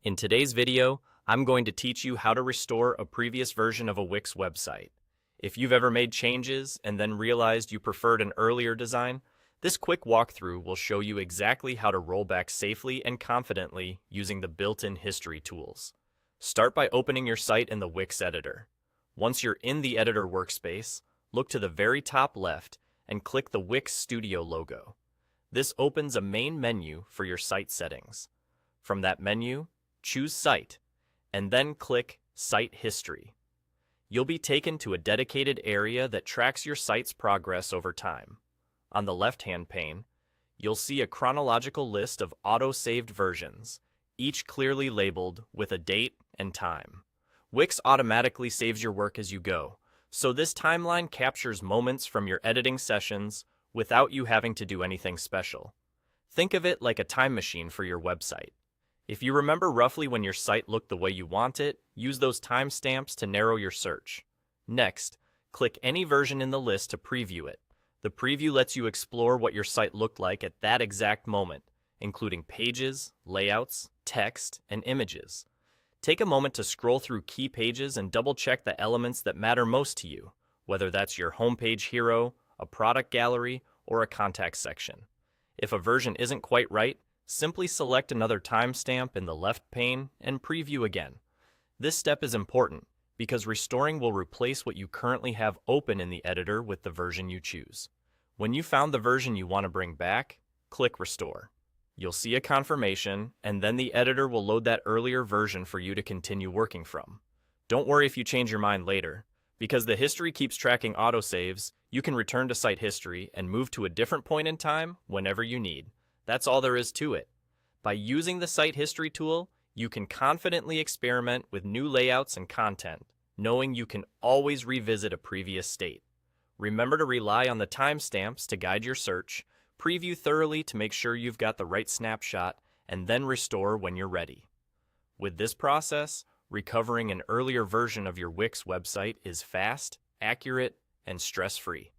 In today's video, I'm going to teach you how to restore a previous version of a Wix website. If you've ever made changes and then realized you preferred an earlier design, this quick walkthrough will show you exactly how to roll back safely and confidently using the built-in history tools. Start by opening your site in the Wix editor. Once you're in the editor workspace, look to the very top left and click the Wix Studio logo. This opens a main menu for your site settings. From that menu, choose Site, and then click Site History. You'll be taken to a dedicated area that tracks your site's progress over time. On the left-hand pane, you'll see a chronological list of auto-saved versions, each clearly labeled with a date and time. Wix automatically saves your work as you go, so this timeline captures moments from your editing sessions without you having to do anything special. Think of it like a time machine for your website. If you remember roughly when your site looked the way you want it, use those timestamps to narrow your search. Next, click any version in the list to preview it. The preview lets you explore what your site looked like at that exact moment, including pages, layouts, text, and images. Take a moment to scroll through key pages and double-check the elements that matter most to you, whether that's your homepage hero, a product gallery, or a contact section. If a version isn't quite right, simply select another timestamp in the left pane and preview again. This step is important because restoring will replace what you currently have open in the editor with the version you choose. When you found the version you want to bring back, click Restore. You'll see a confirmation, and then the editor will load that earlier version for you to continue working from. Don't worry if you change your mind later. Because the history keeps tracking autosaves, you can return to site history and move to a different point in time whenever you need. That's all there is to it. By using the Site History tool, you can confidently experiment with new layouts and content, knowing you can always revisit a previous state. Remember to rely on the timestamps to guide your search, preview thoroughly to make sure you've got the right snapshot, and then restore when you're ready. With this process, recovering an earlier version of your Wix website is fast, accurate, and stress-free.